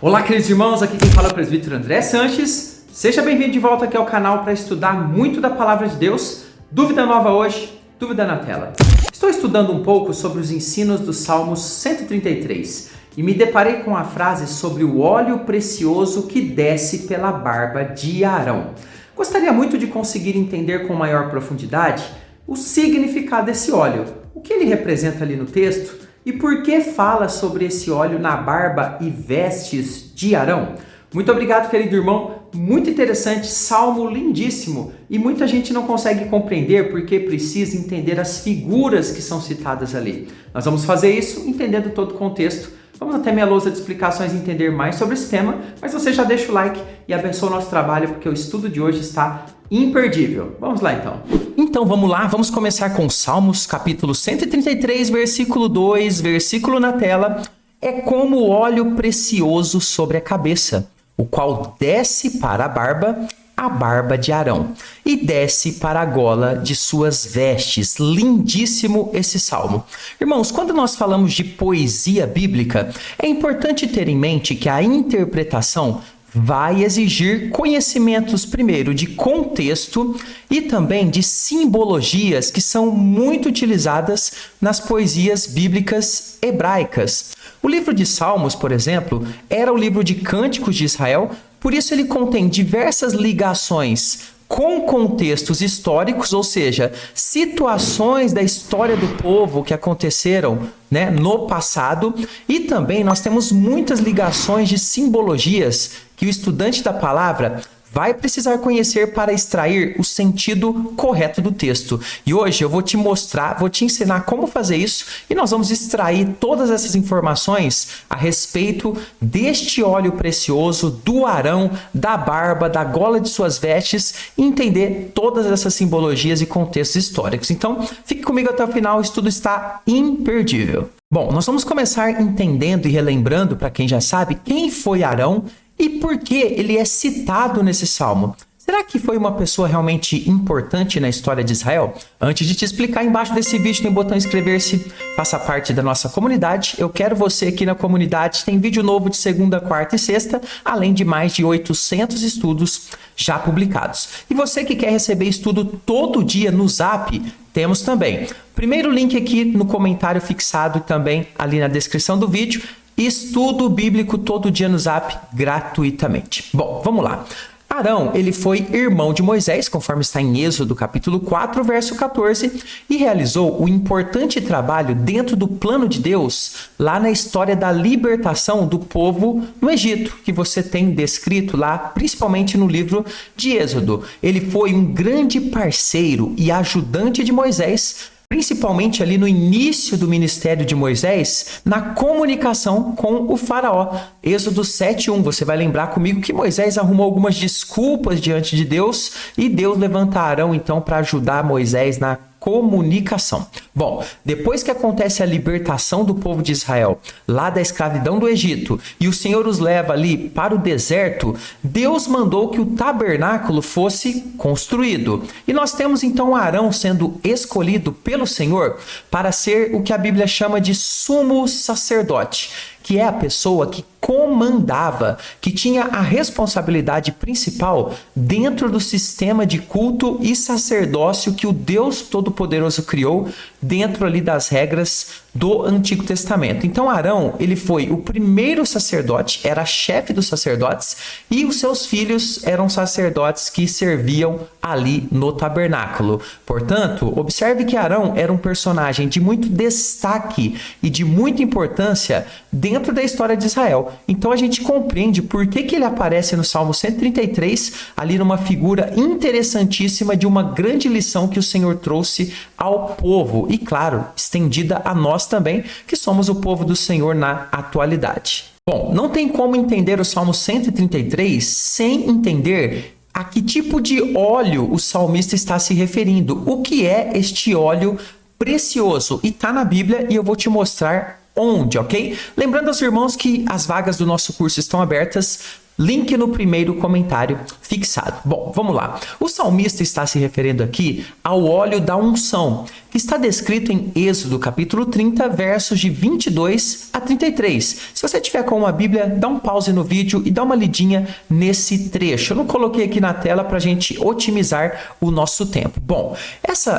Olá, queridos irmãos, aqui quem fala é o presbítero André Sanches. Seja bem-vindo de volta aqui ao canal para estudar muito da Palavra de Deus. Dúvida nova hoje, dúvida na tela. Estou estudando um pouco sobre os ensinos do Salmos 133 e me deparei com a frase sobre o óleo precioso que desce pela barba de Arão. Gostaria muito de conseguir entender com maior profundidade o significado desse óleo, o que ele representa ali no texto e por que fala sobre esse óleo na barba e vestes de Arão. Muito obrigado, querido irmão. Muito interessante, salmo lindíssimo. E muita gente não consegue compreender porque precisa entender as figuras que são citadas ali. Nós vamos fazer isso entendendo todo o contexto. Vamos até minha lousa de explicações e entender mais sobre esse tema. Mas você já deixa o like e abençoa o nosso trabalho porque o estudo de hoje está imperdível. Vamos lá então. Então vamos lá, vamos começar com Salmos capítulo 133, versículo 2, versículo na tela. É como óleo precioso sobre a cabeça, o qual desce para a barba de Arão, e desce para a gola de suas vestes. Lindíssimo esse salmo. Irmãos, quando nós falamos de poesia bíblica, é importante ter em mente que a interpretação vai exigir conhecimentos, primeiro, de contexto e também de simbologias que são muito utilizadas nas poesias bíblicas hebraicas. O livro de Salmos, por exemplo, era o livro de cânticos de Israel, por isso ele contém diversas ligações com contextos históricos, ou seja, situações da história do povo que aconteceram, no passado, e também nós temos muitas ligações de simbologias que o estudante da palavra vai precisar conhecer para extrair o sentido correto do texto. E hoje eu vou te mostrar, vou te ensinar como fazer isso e nós vamos extrair todas essas informações a respeito deste óleo precioso, do Arão, da barba, da gola de suas vestes e entender todas essas simbologias e contextos históricos. Então, fique comigo até o final, o estudo está imperdível. Bom, nós vamos começar entendendo e relembrando, para quem já sabe, quem foi Arão e por que ele é citado nesse salmo. Será que foi uma pessoa realmente importante na história de Israel? Antes de te explicar, embaixo desse vídeo tem o botão inscrever-se, faça parte da nossa comunidade. Eu quero você aqui na comunidade, tem vídeo novo de segunda, quarta e sexta, além de mais de 800 estudos já publicados. E você que quer receber estudo todo dia no Zap, temos também. Primeiro link aqui no comentário fixado e também ali na descrição do vídeo. Estudo bíblico todo dia no Zap, gratuitamente. Bom, vamos lá. Arão, ele foi irmão de Moisés, conforme está em Êxodo capítulo 4, verso 14, e realizou o importante trabalho dentro do plano de Deus, lá na história da libertação do povo no Egito, que você tem descrito lá, principalmente no livro de Êxodo. Ele foi um grande parceiro e ajudante de Moisés, principalmente ali no início do ministério de Moisés, na comunicação com o faraó. Êxodo 7:1, você vai lembrar comigo que Moisés arrumou algumas desculpas diante de Deus e Deus levanta Arão então para ajudar Moisés na comunicação. Bom, depois que acontece a libertação do povo de Israel, lá da escravidão do Egito, e o Senhor os leva ali para o deserto, Deus mandou que o tabernáculo fosse construído. E nós temos então Arão sendo escolhido pelo Senhor para ser o que a Bíblia chama de sumo sacerdote, que é a pessoa que comandava, que tinha a responsabilidade principal dentro do sistema de culto e sacerdócio que o Deus Todo-Poderoso criou dentro ali das regras do Antigo Testamento. Então Arão, ele foi o primeiro sacerdote, era chefe dos sacerdotes e os seus filhos eram sacerdotes que serviam ali no tabernáculo. Portanto, observe que Arão era um personagem de muito destaque e de muita importância dentro da história de Israel. Então a gente compreende por que ele aparece no Salmo 133, ali numa figura interessantíssima de uma grande lição que o Senhor trouxe ao povo e, claro, estendida a nós também, que somos o povo do Senhor na atualidade. Bom, não tem como entender o Salmo 133 sem entender a que tipo de óleo o salmista está se referindo. O que é este óleo precioso? E está na Bíblia e eu vou te mostrar onde, ok? Lembrando aos irmãos que as vagas do nosso curso estão abertas Link no primeiro comentário fixado. Bom, vamos lá. O salmista está se referindo aqui ao óleo da unção, que está descrito em Êxodo capítulo 30, versos de 22 a 33. Se você tiver com uma Bíblia, dá um pause no vídeo e dá uma lidinha nesse trecho. Eu não coloquei aqui na tela para a gente otimizar o nosso tempo. Bom,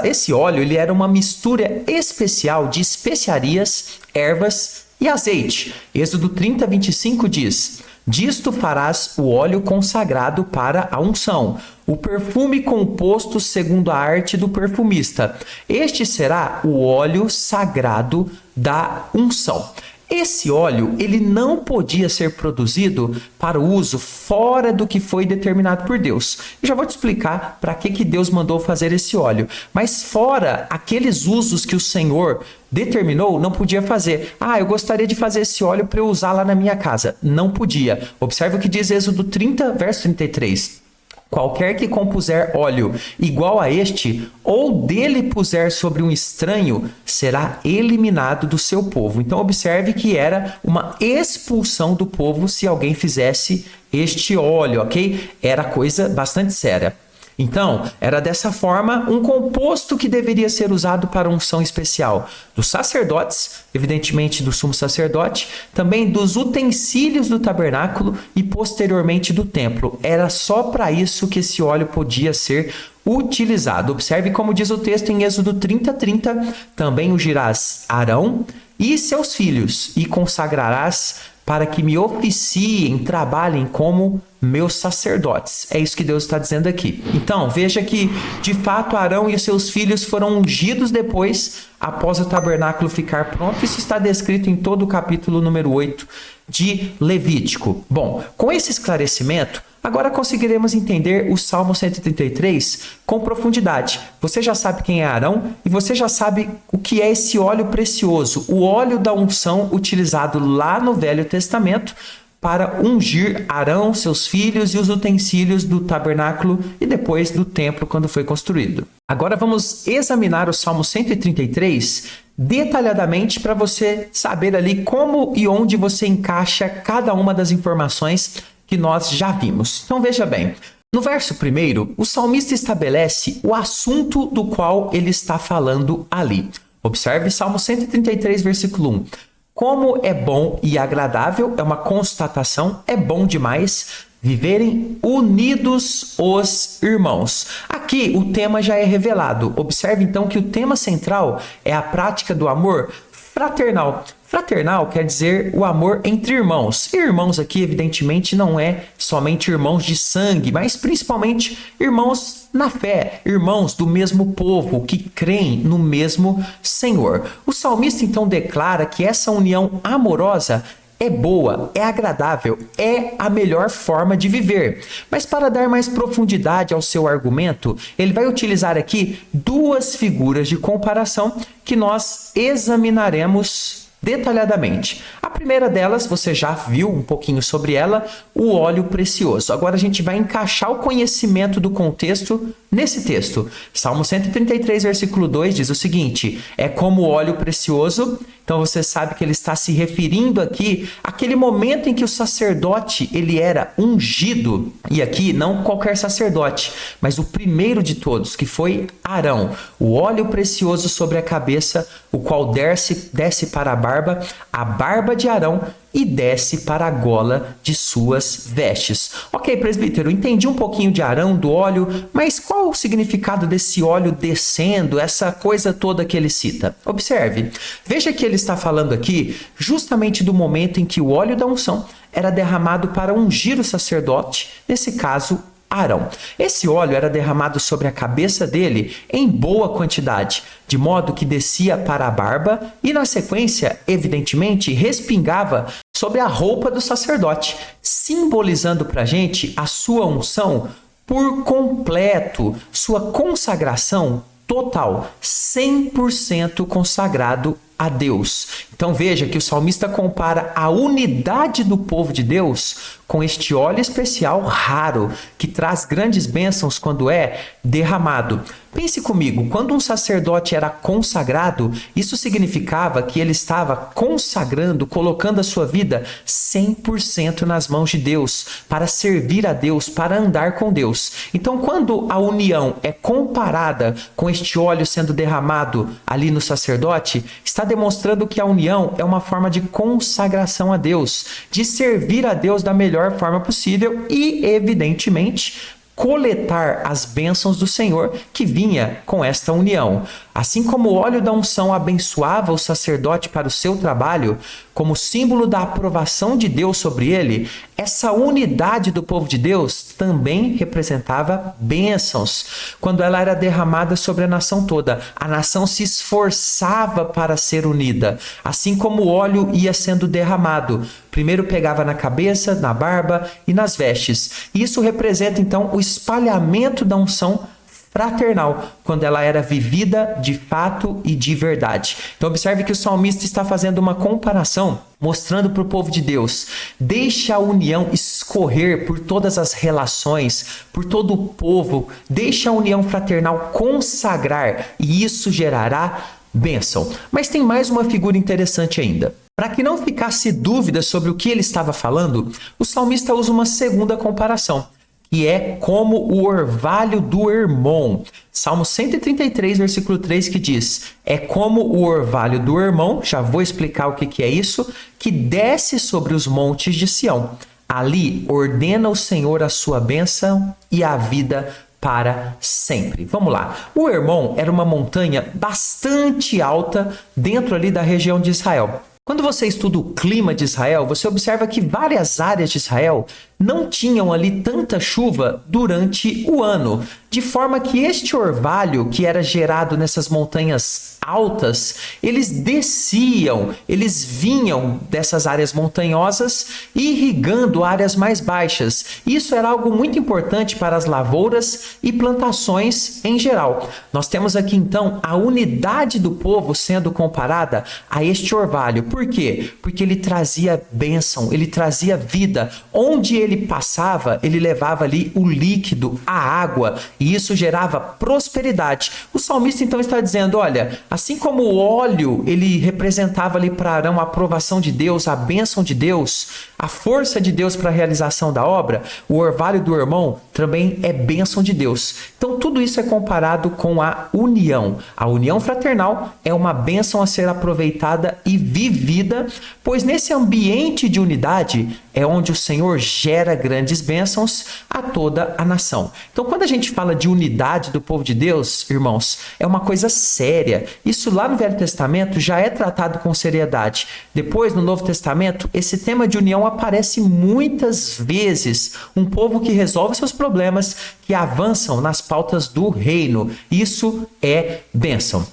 esse óleo ele era uma mistura especial de especiarias, ervas e azeite. Êxodo 30, 25 diz: disto farás o óleo consagrado para a unção, o perfume composto segundo a arte do perfumista. Este será o óleo sagrado da unção. Esse óleo, ele não podia ser produzido para uso fora do que foi determinado por Deus. Eu já vou te explicar para que Deus mandou fazer esse óleo. Mas fora aqueles usos que o Senhor determinou, não podia fazer. Eu gostaria de fazer esse óleo para eu usar lá na minha casa. Não podia. Observe o que diz Êxodo 30, verso 33. Qualquer que compuser óleo igual a este, ou dele puser sobre um estranho, será eliminado do seu povo. Então observe que era uma expulsão do povo se alguém fizesse este óleo, ok? Era coisa bastante séria. Então, era dessa forma um composto que deveria ser usado para unção especial dos sacerdotes, evidentemente do sumo sacerdote, também dos utensílios do tabernáculo e posteriormente do templo. Era só para isso que esse óleo podia ser utilizado. Observe como diz o texto em Êxodo 30, 30, também ungirás Arão e seus filhos e consagrarás para que me oficiem, trabalhem como meus sacerdotes. É isso que Deus está dizendo aqui. Então, veja que, de fato, Arão e os seus filhos foram ungidos depois, após o tabernáculo ficar pronto. Isso está descrito em todo o capítulo número 8 de Levítico. Bom, com esse esclarecimento, agora conseguiremos entender o Salmo 133 com profundidade. Você já sabe quem é Arão e você já sabe o que é esse óleo precioso, o óleo da unção utilizado lá no Velho Testamento para ungir Arão, seus filhos e os utensílios do tabernáculo e depois do templo quando foi construído. Agora vamos examinar o Salmo 133 detalhadamente para você saber ali como e onde você encaixa cada uma das informações que nós já vimos. Então veja bem, no verso 1, o salmista estabelece o assunto do qual ele está falando ali. Observe Salmo 133, versículo 1. Como é bom e agradável, é uma constatação, é bom demais viverem unidos os irmãos. Aqui o tema já é revelado. Observe então que o tema central é a prática do amor fraternal. Fraternal quer dizer o amor entre irmãos. E irmãos aqui, evidentemente, não é somente irmãos de sangue, mas principalmente irmãos na fé, irmãos do mesmo povo que creem no mesmo Senhor. O salmista então declara que essa união amorosa é boa, é agradável, é a melhor forma de viver. Mas para dar mais profundidade ao seu argumento, ele vai utilizar aqui duas figuras de comparação que nós examinaremos detalhadamente. A primeira delas, você já viu um pouquinho sobre ela, o óleo precioso. Agora a gente vai encaixar o conhecimento do contexto nesse texto. Salmo 133, versículo 2 diz o seguinte: é como óleo precioso. Então você sabe que ele está se referindo aqui àquele momento em que o sacerdote ele era ungido. E aqui não qualquer sacerdote, mas o primeiro de todos, que foi Arão. O óleo precioso sobre a cabeça, o qual desce para a barba de Arão e desce para a gola de suas vestes. Ok, presbítero, entendi um pouquinho de Arão, do óleo, mas qual o significado desse óleo descendo, essa coisa toda que ele cita? Observe, veja que ele está falando aqui justamente do momento em que o óleo da unção era derramado para ungir o sacerdote, nesse caso, Arão. Esse óleo era derramado sobre a cabeça dele em boa quantidade, de modo que descia para a barba e, na sequência, evidentemente, respingava sobre a roupa do sacerdote, simbolizando para a gente a sua unção por completo, sua consagração total, 100% consagrado a Deus. Então veja que o salmista compara a unidade do povo de Deus com este óleo especial raro, que traz grandes bênçãos quando é derramado. Pense comigo, quando um sacerdote era consagrado, isso significava que ele estava consagrando, colocando a sua vida 100% nas mãos de Deus, para servir a Deus, para andar com Deus. Então, quando a união é comparada com este óleo sendo derramado ali no sacerdote, está demonstrando que a união é uma forma de consagração a Deus, de servir a Deus da melhor forma possível e, evidentemente, coletar as bênçãos do Senhor que vinha com esta união. Assim como o óleo da unção abençoava o sacerdote para o seu trabalho, como símbolo da aprovação de Deus sobre ele, essa unidade do povo de Deus também representava bênçãos. Quando ela era derramada sobre a nação toda, a nação se esforçava para ser unida. Assim como o óleo ia sendo derramado, primeiro pegava na cabeça, na barba e nas vestes. Isso representa então o espalhamento da unção fraternal, quando ela era vivida de fato e de verdade. Então observe que o salmista está fazendo uma comparação, mostrando para o povo de Deus: deixe a união escorrer por todas as relações, por todo o povo, deixe a união fraternal consagrar, e isso gerará bênção. Mas tem mais uma figura interessante ainda. Para que não ficasse dúvida sobre o que ele estava falando, o salmista usa uma segunda comparação, que é como o orvalho do Hermon. Salmo 133, versículo 3, que diz: é como o orvalho do Hermon, já vou explicar o que é isso, que desce sobre os montes de Sião. Ali ordena o Senhor a sua bênção e a vida para sempre. Vamos lá. O Hermon era uma montanha bastante alta dentro ali da região de Israel. Quando você estuda o clima de Israel, você observa que várias áreas de Israel não tinham ali tanta chuva durante o ano, de forma que este orvalho que era gerado nessas montanhas altas, eles desciam, eles vinham dessas áreas montanhosas, irrigando áreas mais baixas. Isso era algo muito importante para as lavouras e plantações em geral. Nós temos aqui então a unidade do povo sendo comparada a este orvalho. Por quê? Porque ele trazia bênção, ele trazia vida. Onde ele passava, ele levava ali o líquido, a água, e isso gerava prosperidade. O salmista então está dizendo: olha, assim como o óleo ele representava ali para Arão a aprovação de Deus, a bênção de Deus, a força de Deus para a realização da obra, o orvalho do Hermon também é bênção de Deus. Então tudo isso é comparado com a união. A união fraternal é uma bênção a ser aproveitada e vivida, pois nesse ambiente de unidade é onde o Senhor gera grandes bênçãos a toda a nação. Então, quando a gente fala de unidade do povo de Deus, irmãos, é uma coisa séria. Isso lá no Velho Testamento já é tratado com seriedade. Depois, no Novo Testamento, esse tema de união aparece muitas vezes. Um povo que resolve seus problemas, que avançam nas pautas do reino. Isso é bênção.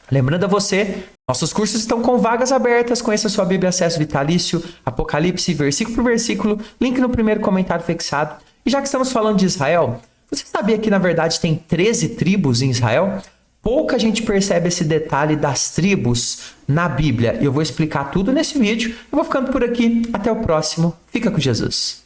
Lembrando a você, nossos cursos estão com vagas abertas. Conheça sua Bíblia Acesso Vitalício, Apocalipse, versículo por versículo, link no primeiro comentário fixado. E já que estamos falando de Israel, você sabia que na verdade tem 13 tribos em Israel? Pouca gente percebe esse detalhe das tribos na Bíblia. Eu vou explicar tudo nesse vídeo. Eu vou ficando por aqui. Até o próximo. Fica com Jesus.